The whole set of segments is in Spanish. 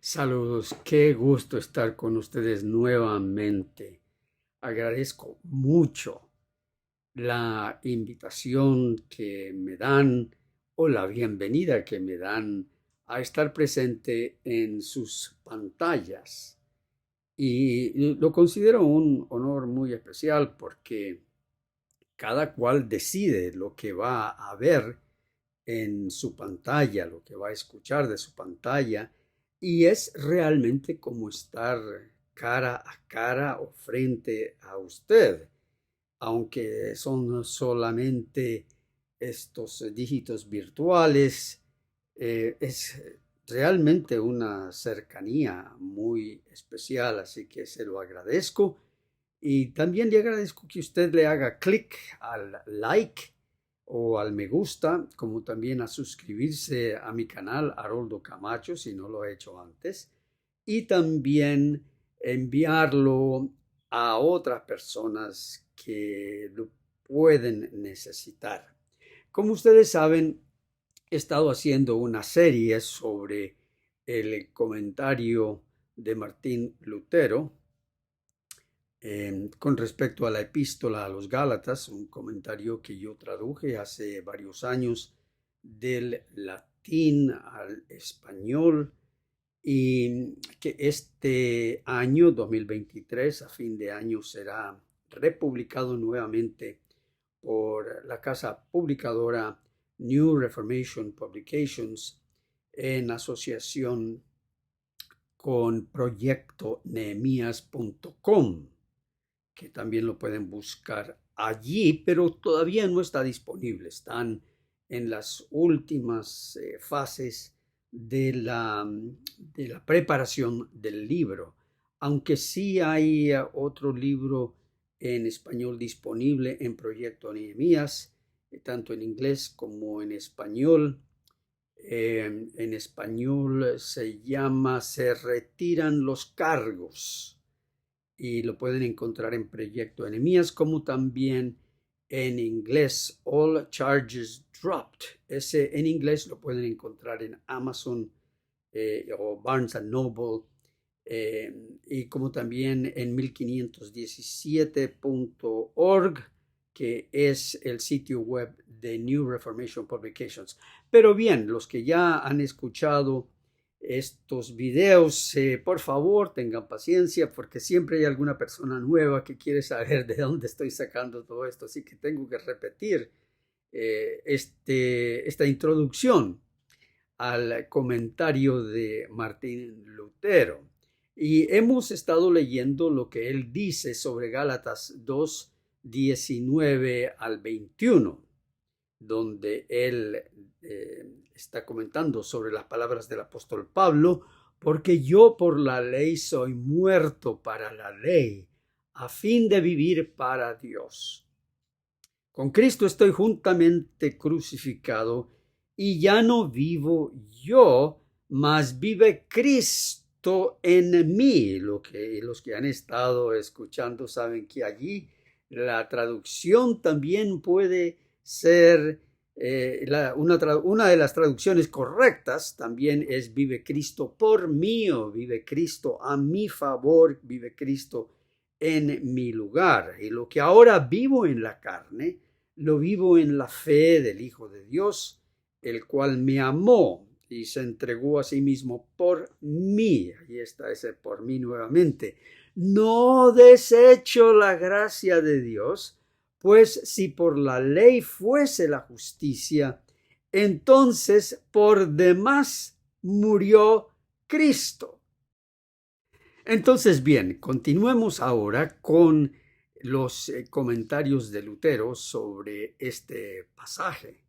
Saludos, qué gusto estar con ustedes nuevamente. Agradezco mucho la invitación que me dan o la bienvenida que me dan a estar presente en sus pantallas. Y lo considero un honor muy especial porque cada cual decide lo que va a ver en su pantalla, lo que va a escuchar de su pantalla, y es realmente como estar cara a cara o frente a usted, aunque son solamente estos dígitos virtuales, es realmente una cercanía muy especial, así que se lo agradezco. Y también le agradezco que usted le haga clic al like o al me gusta, como también a suscribirse a mi canal Haroldo Camacho si no lo he hecho antes, y también enviarlo a otras personas que lo pueden necesitar. Como ustedes saben, he estado haciendo una serie sobre el comentario de Martín Lutero con respecto a la epístola a los Gálatas, un comentario que yo traduje hace varios años del latín al español y que este año 2023, a fin de año, será republicado nuevamente por la casa publicadora New Reformation Publications en asociación con proyectonehemías.com, que también lo pueden buscar allí, pero todavía no está disponible. Están en las últimas fases de la preparación del libro, aunque sí hay otro libro en español disponible en Proyecto Nehemías, tanto en inglés como en español. En español se llama Se retiran los cargos y lo pueden encontrar en Proyecto Enemías, como también en inglés All Charges Dropped. Ese en inglés lo pueden encontrar en Amazon o Barnes and Noble, y como también en 1517.org, que es el sitio web de New Reformation Publications. Pero bien, los que ya han escuchado estos videos, por favor tengan paciencia porque siempre hay alguna persona nueva que quiere saber de dónde estoy sacando todo esto, así que tengo que repetir esta introducción al comentario de Martín Lutero. Y hemos estado leyendo lo que él dice sobre Gálatas 2, 19 al 21, donde él está comentando sobre las palabras del apóstol Pablo, porque yo por la ley soy muerto para la ley, a fin de vivir para Dios. Con Cristo estoy juntamente crucificado y ya no vivo yo, mas vive Cristo en mí. Los que han estado escuchando saben que allí la traducción también puede ser, una de las traducciones correctas también es vive Cristo por mí o vive Cristo a mi favor, vive Cristo en mi lugar. Y lo que ahora vivo en la carne, lo vivo en la fe del Hijo de Dios, el cual me amó y se entregó a sí mismo por mí. Ahí está ese por mí nuevamente. No desecho la gracia de Dios, pues si por la ley fuese la justicia, entonces por demás murió Cristo. Entonces, bien, continuemos ahora con los comentarios de Lutero sobre este pasaje.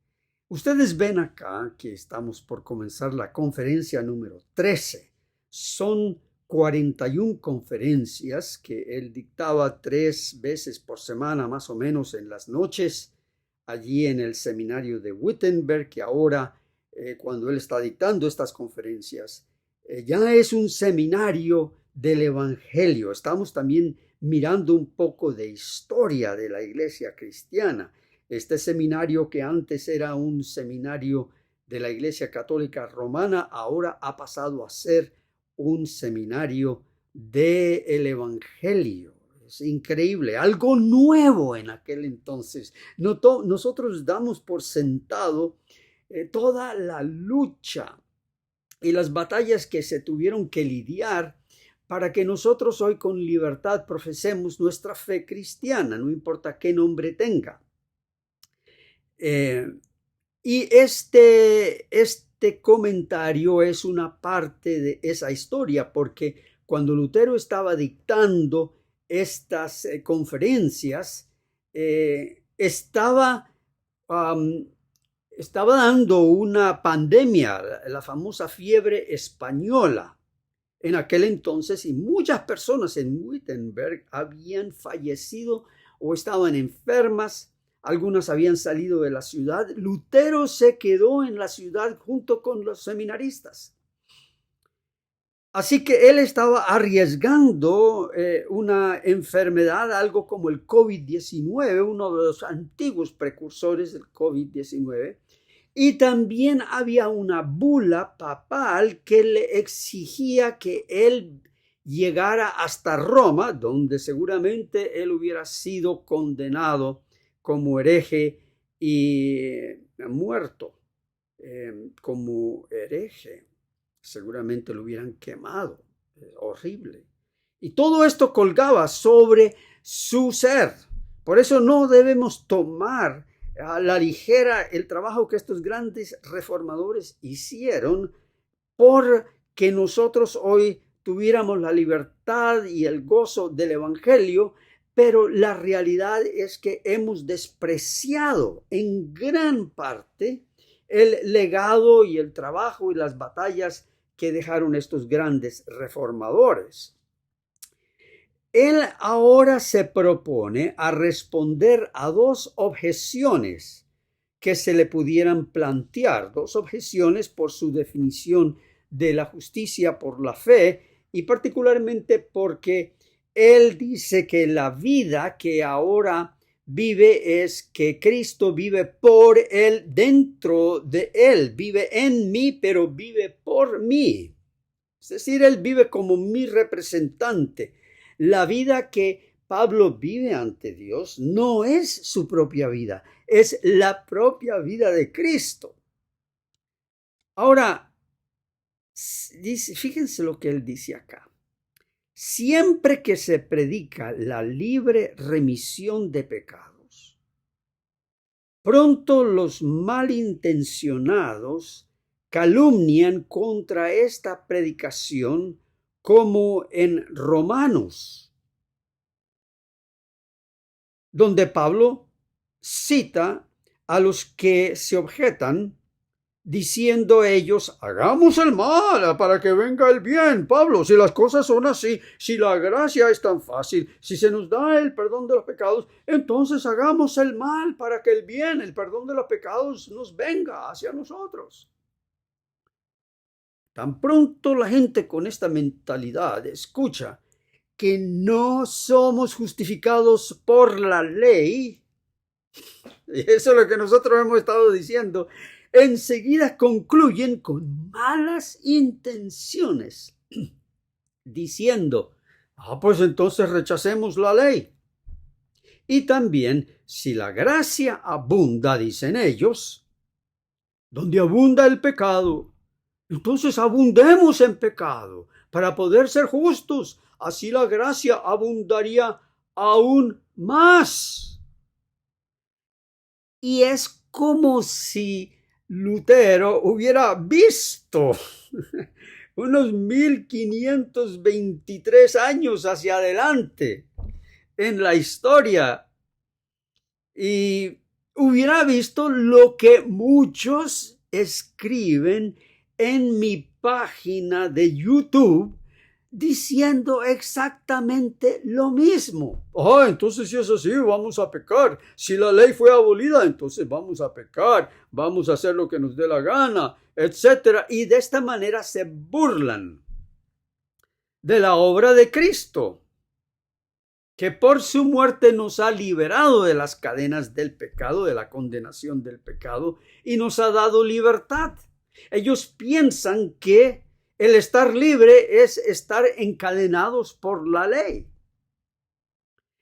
Ustedes ven acá que estamos por comenzar la conferencia número 13. Son 41 conferencias que él dictaba 3 veces por semana, más o menos en las noches, allí en el seminario de Wittenberg, que ahora, cuando él está dictando estas conferencias, ya es un seminario del Evangelio. Estamos también mirando un poco de historia de la iglesia cristiana. Este seminario, que antes era un seminario de la Iglesia Católica Romana, ahora ha pasado a ser un seminario del Evangelio. Es increíble, algo nuevo en aquel entonces. Nosotros damos por sentado toda la lucha y las batallas que se tuvieron que lidiar para que nosotros hoy con libertad profesemos nuestra fe cristiana, no importa qué nombre tenga. Y este comentario es una parte de esa historia, porque cuando Lutero estaba dictando estas conferencias, estaba dando una pandemia, la famosa fiebre española en aquel entonces, y muchas personas en Wittenberg habían fallecido o estaban enfermas. Algunas habían salido de la ciudad. Lutero se quedó en la ciudad junto con los seminaristas. Así que él estaba arriesgando una enfermedad, algo como el COVID-19, uno de los antiguos precursores del COVID-19. Y también había una bula papal que le exigía que él llegara hasta Roma, donde seguramente él hubiera sido condenado como hereje y muerto como hereje. Seguramente lo hubieran quemado. Horrible. Y todo esto colgaba sobre su ser. Por eso no debemos tomar a la ligera el trabajo que estos grandes reformadores hicieron, porque nosotros hoy tuviéramos la libertad y el gozo del Evangelio, pero la realidad es que hemos despreciado en gran parte el legado y el trabajo y las batallas que dejaron estos grandes reformadores. Él ahora se propone a responder a dos objeciones que se le pudieran plantear, dos objeciones por su definición de la justicia por la fe, y particularmente porque él dice que la vida que ahora vive es que Cristo vive por él, dentro de él, vive en mí, pero vive por mí. Es decir, él vive como mi representante. La vida que Pablo vive ante Dios no es su propia vida, es la propia vida de Cristo. Ahora, fíjense lo que él dice acá. Siempre que se predica la libre remisión de pecados, pronto los malintencionados calumnian contra esta predicación, como en Romanos, donde Pablo cita a los que se objetan, diciendo ellos: hagamos el mal para que venga el bien. Pablo, si las cosas son así, si la gracia es tan fácil, si se nos da el perdón de los pecados, entonces hagamos el mal para que el bien, el perdón de los pecados, nos venga hacia nosotros. Tan pronto la gente con esta mentalidad escucha que no somos justificados por la ley, y eso es lo que nosotros hemos estado diciendo, enseguida concluyen con malas intenciones, diciendo: pues entonces rechacemos la ley. Y también, si la gracia abunda, dicen ellos, donde abunda el pecado, entonces abundemos en pecado para poder ser justos. Así la gracia abundaría aún más. Y es como si Lutero hubiera visto unos 1523 años hacia adelante en la historia y hubiera visto lo que muchos escriben en mi página de YouTube diciendo exactamente lo mismo. Entonces si es así, vamos a pecar. Si la ley fue abolida, entonces vamos a pecar, vamos a hacer lo que nos dé la gana, etc. Y de esta manera se burlan de la obra de Cristo, que por su muerte nos ha liberado de las cadenas del pecado, de la condenación del pecado, y nos ha dado libertad. Ellos piensan que El estar libre es estar encadenados por la ley.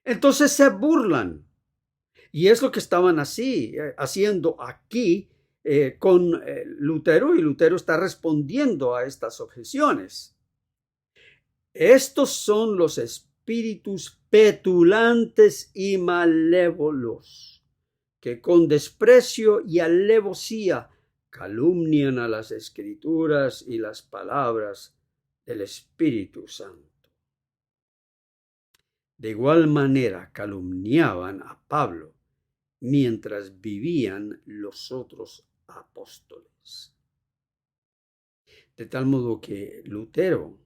Entonces se burlan. Y es lo que estaban haciendo aquí con Lutero, y Lutero está respondiendo a estas objeciones. Estos son los espíritus petulantes y malévolos que con desprecio y alevosía calumnian a las Escrituras y las palabras del Espíritu Santo. De igual manera calumniaban a Pablo mientras vivían los otros apóstoles. De tal modo que Lutero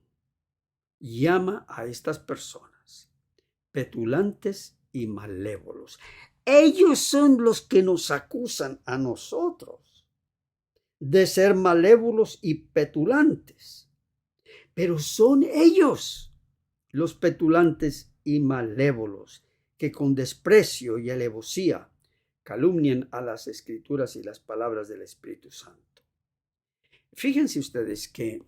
llama a estas personas petulantes y malévolos. Ellos son los que nos acusan a nosotros de ser malévolos y petulantes, pero son ellos los petulantes y malévolos que con desprecio y alevosía calumnian a las Escrituras y las palabras del Espíritu Santo. Fíjense ustedes que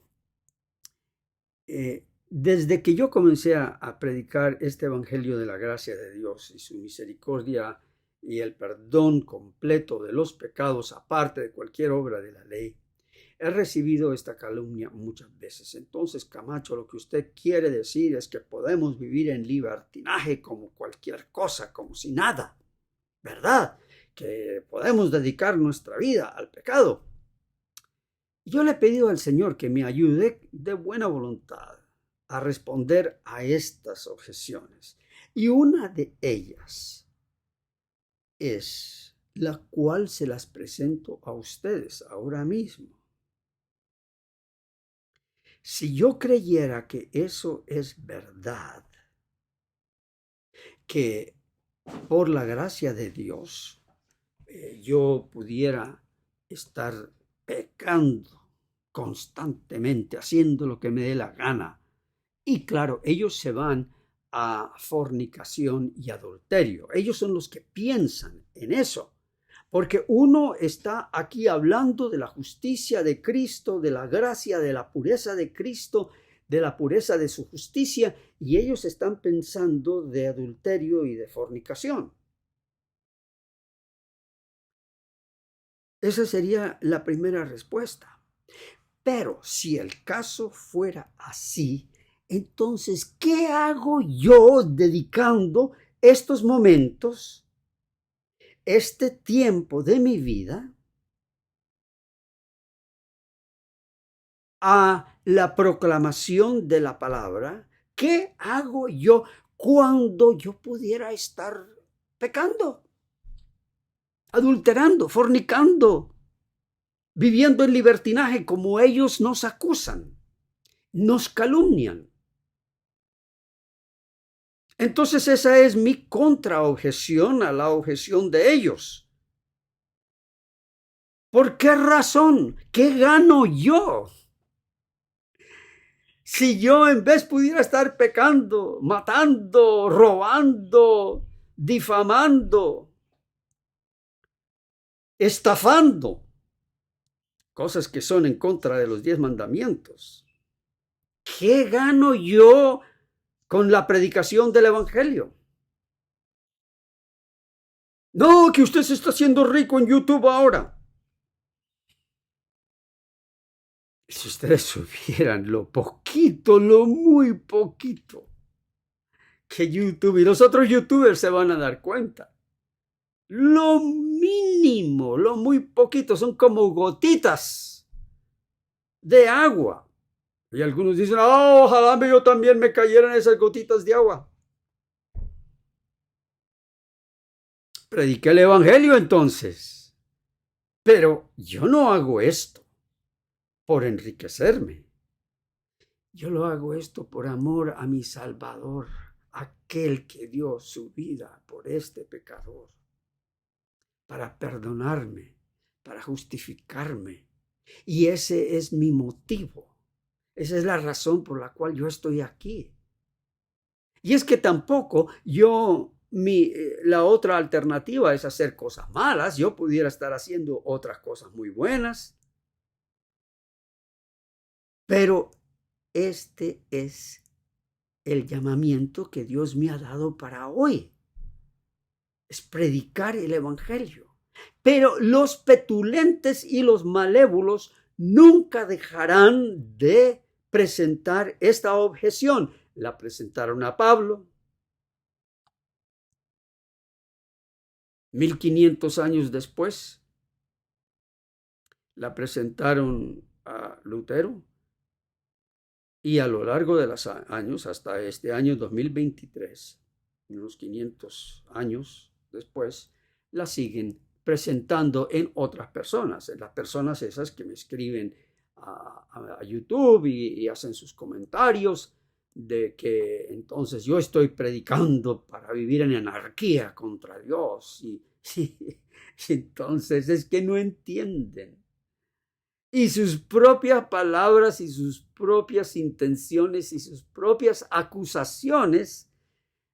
desde que yo comencé a predicar este evangelio de la gracia de Dios y su misericordia y el perdón completo de los pecados aparte de cualquier obra de la ley, he recibido esta calumnia muchas veces. Entonces, Camacho, lo que usted quiere decir es que podemos vivir en libertinaje como cualquier cosa, como si nada, ¿verdad? Que podemos dedicar nuestra vida al pecado. Yo le he pedido al Señor que me ayude de buena voluntad a responder a estas objeciones. Y una de ellas es la cual se las presento a ustedes ahora mismo. Si yo creyera que eso es verdad, que por la gracia de Dios yo pudiera estar pecando constantemente, haciendo lo que me dé la gana. Y claro, ellos se van a fornicación y adulterio. Ellos son los que piensan en eso. Porque uno está aquí hablando de la justicia de Cristo, de la gracia, de la pureza de Cristo, de la pureza de su justicia, y ellos están pensando de adulterio y de fornicación. Esa sería la primera respuesta. Pero si el caso fuera así, entonces, ¿qué hago yo dedicando estos momentos, este tiempo de mi vida, a la proclamación de la palabra? ¿Qué hago yo cuando yo pudiera estar pecando, adulterando, fornicando, viviendo en libertinaje como ellos nos acusan, nos calumnian? Entonces esa es mi contraobjeción a la objeción de ellos. ¿Por qué razón? ¿Qué gano yo? Si yo en vez pudiera estar pecando, matando, robando, difamando, estafando, cosas que son en contra de los 10 mandamientos, ¿qué gano yo con la predicación del evangelio? No, que usted se está haciendo rico en YouTube ahora. Si ustedes supieran lo poquito, lo muy poquito que YouTube y los otros youtubers se van a dar cuenta. Lo mínimo, lo muy poquito, son como gotitas de agua. Y algunos dicen, oh, ojalá yo también me cayeran esas gotitas de agua. Prediqué el evangelio entonces. Pero yo no hago esto por enriquecerme. Yo lo hago esto por amor a mi Salvador, aquel que dio su vida por este pecador, para perdonarme, para justificarme. Y ese es mi motivo. Esa es la razón por la cual yo estoy aquí. Y es que tampoco la otra alternativa es hacer cosas malas. Yo pudiera estar haciendo otras cosas muy buenas. Pero este es el llamamiento que Dios me ha dado para hoy. Es predicar el evangelio. Pero los petulentes y los malévolos nunca dejarán de presentar esta objeción. La presentaron a Pablo. 1500 años después, la presentaron a Lutero. Y a lo largo de los años, hasta este año 2023, unos 500 años después, la siguen presentando en otras personas, en las personas esas que me escriben a YouTube y hacen sus comentarios de que entonces yo estoy predicando para vivir en anarquía contra Dios. Y entonces es que no entienden. Y sus propias palabras y sus propias intenciones y sus propias acusaciones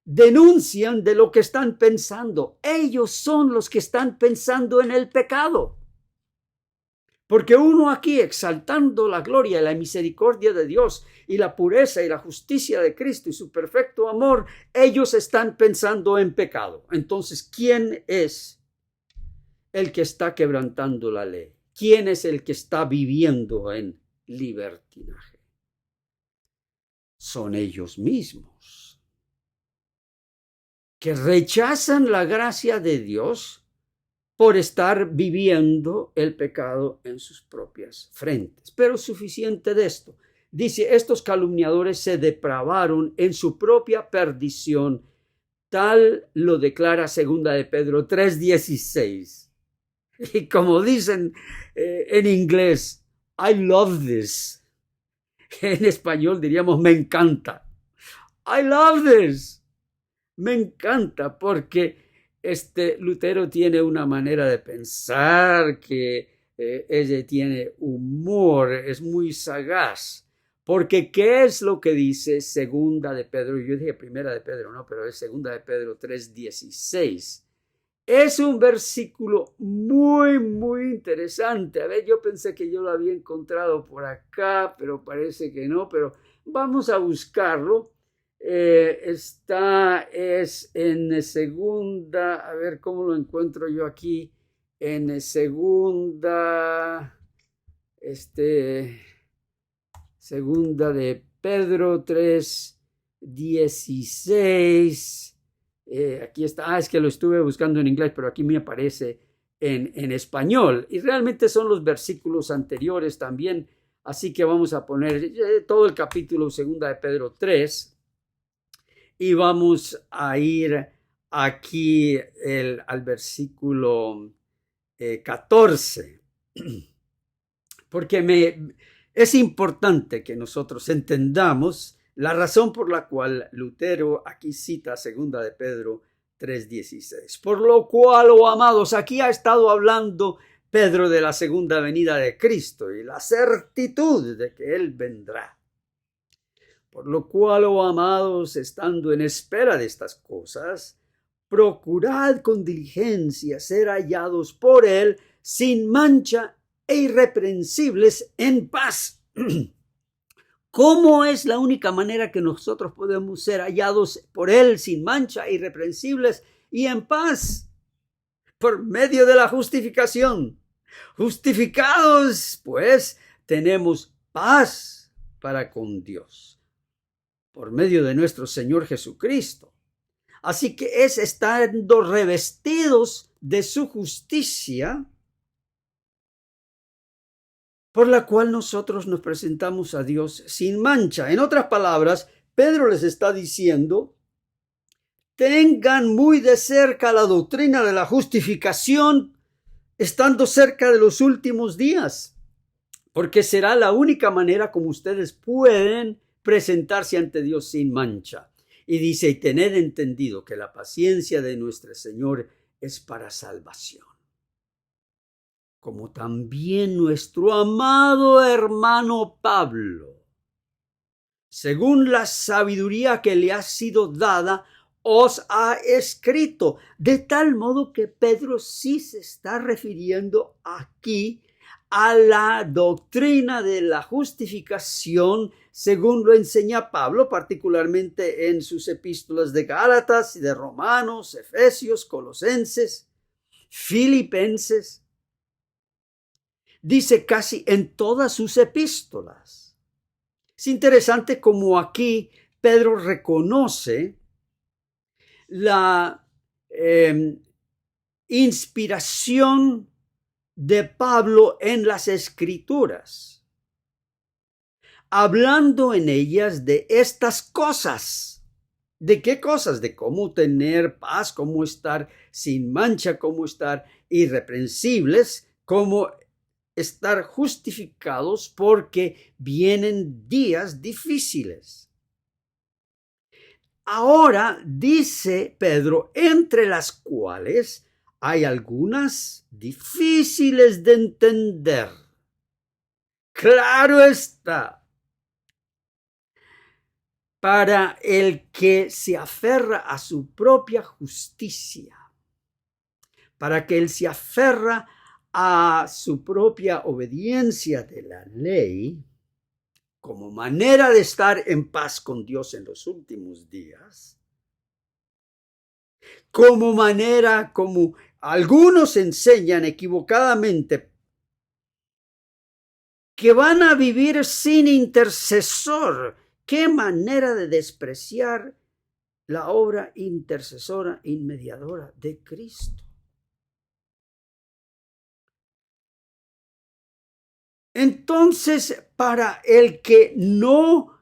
denuncian de lo que están pensando. Ellos son los que están pensando en el pecado. Porque uno aquí exaltando la gloria y la misericordia de Dios y la pureza y la justicia de Cristo y su perfecto amor, ellos están pensando en pecado. Entonces, ¿quién es el que está quebrantando la ley? ¿Quién es el que está viviendo en libertinaje? Son ellos mismos, que rechazan la gracia de Dios por estar viviendo el pecado en sus propias frentes. Pero suficiente de esto. Dice, estos calumniadores se depravaron en su propia perdición. Tal lo declara 2 de Pedro 3:16. Y como dicen en inglés, I love this. En español diríamos, me encanta. I love this. Me encanta porque Lutero tiene una manera de pensar que ella tiene humor, es muy sagaz. Porque ¿qué es lo que dice 2 de Pedro? Yo dije 1 de Pedro, no, pero es 2 de Pedro 3:16. Es un versículo muy, muy interesante. A ver, yo pensé que yo lo había encontrado por acá, pero parece que no, pero vamos a buscarlo. Es en segunda, a ver cómo lo encuentro yo aquí, en segunda de Pedro 3:16. Aquí está, es que lo estuve buscando en inglés, pero aquí me aparece en español. Y realmente son los versículos anteriores también, así que vamos a poner todo el capítulo 2 de Pedro 3 y vamos a ir aquí al versículo 14, porque es importante que nosotros entendamos la razón por la cual Lutero aquí cita 2 de Pedro 3:16. Por lo cual, oh amados, aquí ha estado hablando Pedro de la segunda venida de Cristo y la certitud de que Él vendrá. Por lo cual, oh amados, estando en espera de estas cosas, procurad con diligencia ser hallados por Él sin mancha e irreprensibles en paz. ¿Cómo es la única manera que nosotros podemos ser hallados por Él sin mancha, irreprensibles y en paz? Por medio de la justificación. Justificados, pues, tenemos paz para con Dios, por medio de nuestro Señor Jesucristo. Así que es estando revestidos de su justicia, por la cual nosotros nos presentamos a Dios sin mancha. En otras palabras, Pedro les está diciendo, tengan muy de cerca la doctrina de la justificación, estando cerca de los últimos días, porque será la única manera como ustedes pueden presentarse ante Dios sin mancha. Y dice, y tened entendido que la paciencia de nuestro Señor es para salvación. Como también nuestro amado hermano Pablo, según la sabiduría que le ha sido dada, os ha escrito, de tal modo que Pedro sí se está refiriendo aquí a la doctrina de la justificación según lo enseña Pablo, particularmente en sus epístolas de Gálatas y de Romanos, Efesios, Colosenses, Filipenses. Dice casi en todas sus epístolas. Es interesante como aquí Pedro reconoce la inspiración de Pablo en las Escrituras, hablando en ellas de estas cosas. ¿De qué cosas? De cómo tener paz, cómo estar sin mancha, cómo estar irreprensibles, cómo estar justificados porque vienen días difíciles. Ahora dice Pedro, entre las cuales hay algunas difíciles de entender. Claro está, para el que se aferra a su propia justicia, para que él se aferra a su propia obediencia de la ley, como manera de estar en paz con Dios en los últimos días, como manera, como algunos enseñan equivocadamente, que van a vivir sin intercesor. ¡Qué manera de despreciar la obra intercesora inmediadora de Cristo! Entonces, para el que no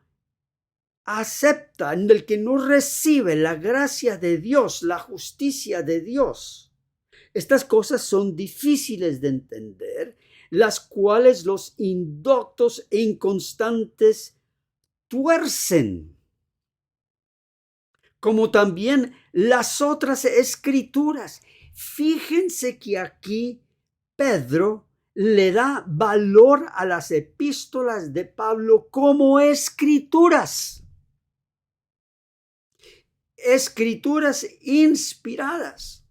acepta, el que no recibe la gracia de Dios, la justicia de Dios, estas cosas son difíciles de entender, las cuales los indoctos e inconstantes tuercen, como también las otras escrituras. Fíjense que aquí Pedro le da valor a las epístolas de Pablo como escrituras. Escrituras inspiradas.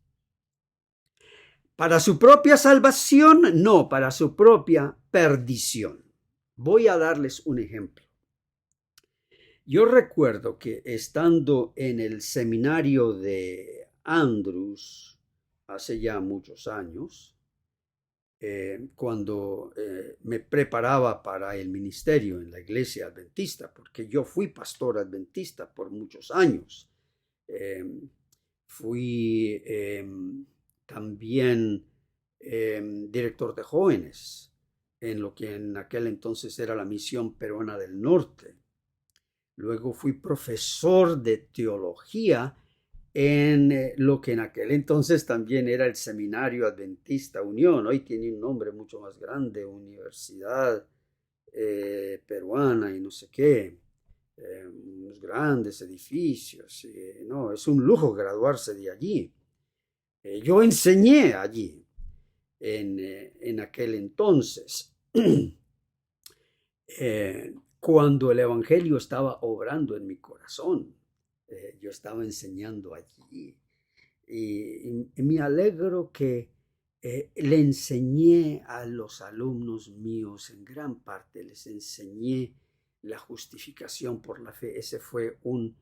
Para su propia salvación, no, para su propia perdición. Voy a darles un ejemplo. Yo recuerdo que estando en el seminario de Andrews hace ya muchos años, cuando me preparaba para el ministerio en la iglesia adventista, porque yo fui pastor adventista por muchos años. Fui también director de jóvenes en lo que en aquel entonces era la Misión Peruana del Norte. Luego fui profesor de teología en lo que en aquel entonces también era el Seminario Adventista Unión. Hoy tiene un nombre mucho más grande, Universidad Peruana y no sé qué. Unos grandes edificios. No, es un lujo graduarse de allí. Yo enseñé allí en aquel entonces. Cuando el Evangelio estaba obrando en mi corazón, yo estaba enseñando allí. Y me alegro que le enseñé a los alumnos míos, en gran parte les enseñé la justificación por la fe. Ese fue un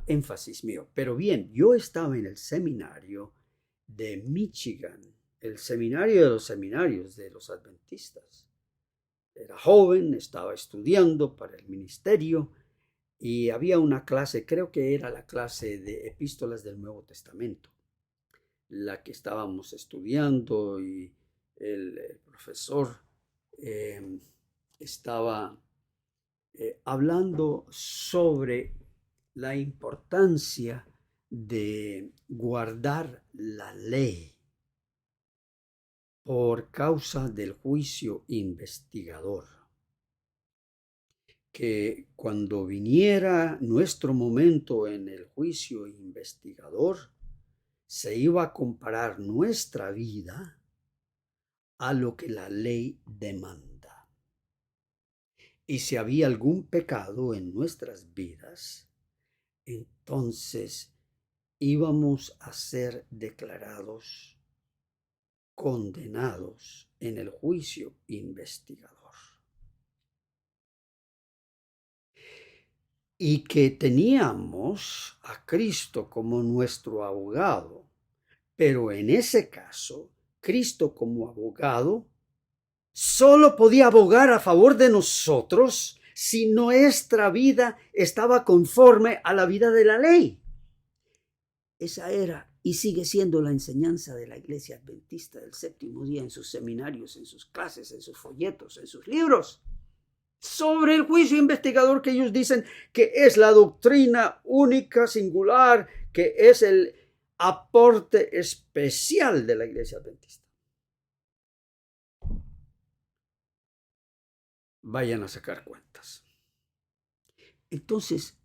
énfasis mío. Pero bien, yo estaba en el seminario de Michigan, el seminario de los seminarios de los adventistas. Era joven, estaba estudiando para el ministerio y había una clase, creo que era la clase de epístolas del Nuevo Testamento, la que estábamos estudiando, y el profesor estaba hablando sobre la importancia de guardar la ley por causa del juicio investigador, que cuando viniera nuestro momento en el juicio investigador, se iba a comparar nuestra vida a lo que la ley demanda. Y si había algún pecado en nuestras vidas, entonces íbamos a ser declarados condenados en el juicio investigador. Y que teníamos a Cristo como nuestro abogado, pero en ese caso, Cristo como abogado solo podía abogar a favor de nosotros si nuestra vida estaba conforme a la vida de la ley. Esa era y sigue siendo la enseñanza de la Iglesia Adventista del Séptimo Día en sus seminarios, en sus clases, en sus folletos, en sus libros, sobre el juicio investigador, que ellos dicen que es la doctrina única, singular, que es el aporte especial de la Iglesia Adventista. Vayan a sacar cuentas. Entonces,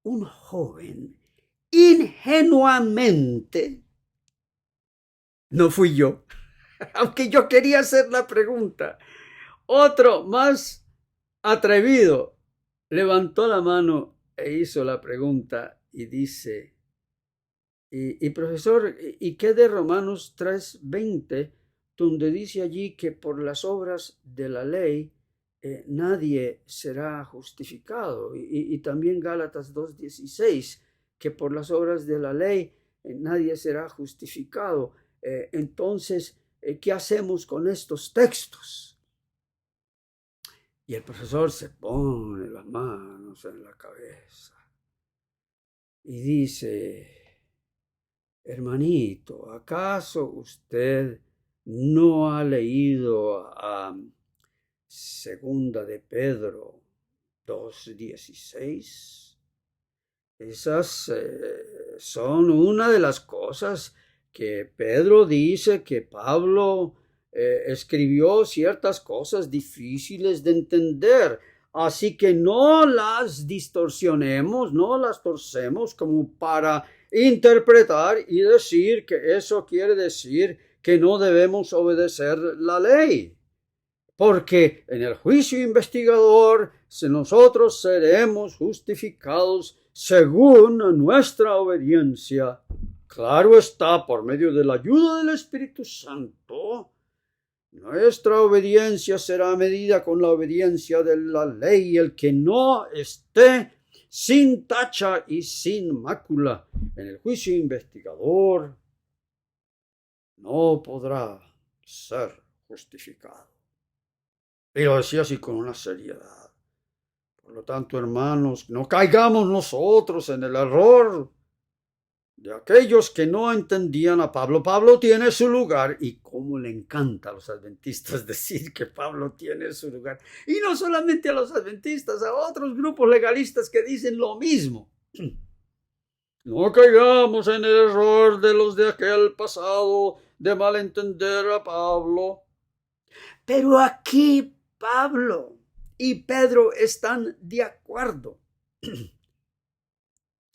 un joven ingenuamente, no fui yo, aunque yo quería hacer la pregunta, otro más atrevido levantó la mano e hizo la pregunta y dice, y profesor, ¿y qué de Romanos 3:20, donde dice allí que por las obras de la ley nadie será justificado? Y también Gálatas 2:16, que por las obras de la ley nadie será justificado. Entonces, ¿qué hacemos con estos textos? Y el profesor se pone las manos en la cabeza y dice, hermanito, ¿acaso usted no ha leído a Segunda de Pedro 2:16? Esas son una de las cosas que Pedro dice que Pablo escribió ciertas cosas difíciles de entender. Así que no las distorsionemos, no las torcemos como para interpretar y decir que eso quiere decir que no debemos obedecer la ley. Porque en el juicio investigador nosotros seremos justificados según nuestra obediencia. Claro está, por medio de la ayuda del Espíritu Santo, nuestra obediencia será medida con la obediencia de la ley. El que no esté sin tacha y sin mácula en el juicio investigador no podrá ser justificado. Y lo decía así con una seriedad. Por lo tanto, hermanos, no caigamos nosotros en el error de aquellos que no entendían a Pablo. Pablo tiene su lugar, y cómo le encanta a los adventistas decir que Pablo tiene su lugar. Y no solamente a los adventistas, a otros grupos legalistas que dicen lo mismo. No caigamos en el error de los de aquel pasado de malentender a Pablo. Pero aquí Pablo y Pedro están de acuerdo.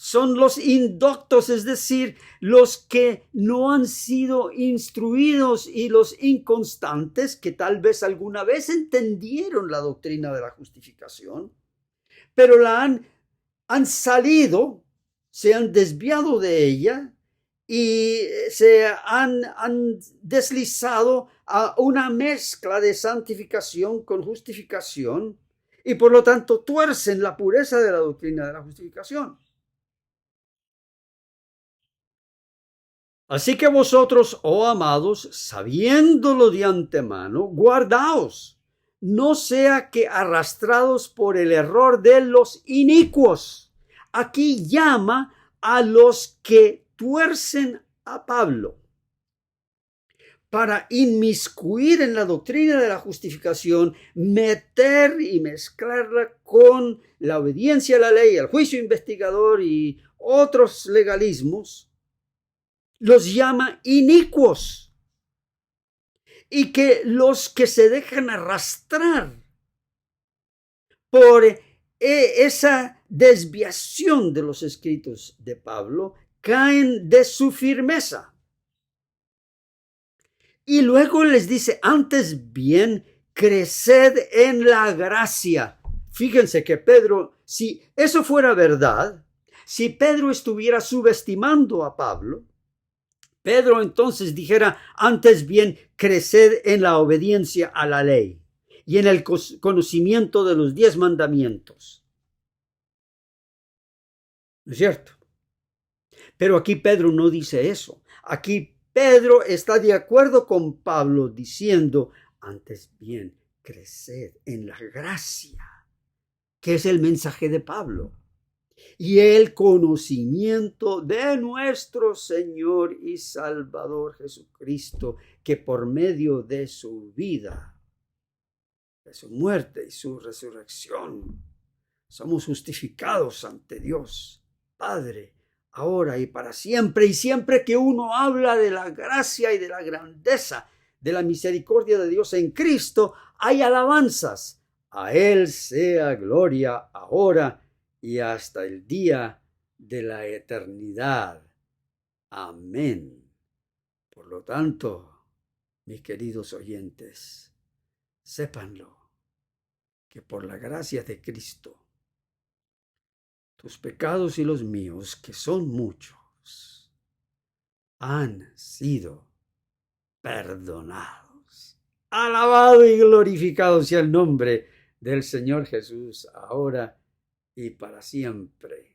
Son los indoctos, es decir, los que no han sido instruidos, y los inconstantes que tal vez alguna vez entendieron la doctrina de la justificación, pero la han salido, se han desviado de ella y se han deslizado a una mezcla de santificación con justificación, y por lo tanto tuercen la pureza de la doctrina de la justificación. Así que vosotros, oh amados, sabiéndolo de antemano, guardaos, no sea que arrastrados por el error de los inicuos. Aquí llama a los que tuercen a Pablo para inmiscuir en la doctrina de la justificación, meter y mezclarla con la obediencia a la ley, el juicio investigador y otros legalismos. Los llama inicuos, y que los que se dejan arrastrar por esa desviación de los escritos de Pablo caen de su firmeza. Y luego les dice, antes bien, creced en la gracia. Fíjense que Pedro, si eso fuera verdad, si Pedro estuviera subestimando a Pablo, Pedro entonces dijera, antes bien, creced en la obediencia a la ley y en el conocimiento de los 10 mandamientos. ¿No es cierto? Pero aquí Pedro no dice eso. Aquí Pedro está de acuerdo con Pablo diciendo, antes bien, creced en la gracia, que es el mensaje de Pablo, y el conocimiento de nuestro Señor y Salvador Jesucristo, que por medio de su vida, de su muerte y su resurrección, somos justificados ante Dios Padre, ahora y para siempre. Y siempre que uno habla de la gracia y de la grandeza de la misericordia de Dios en Cristo, hay alabanzas. A Él sea gloria ahora y hasta el día de la eternidad. Amén. Por lo tanto, mis queridos oyentes, sépanlo, que por la gracia de Cristo, tus pecados y los míos, que son muchos, han sido perdonados. Alabado y glorificado sea el nombre del Señor Jesús, ahora y para siempre.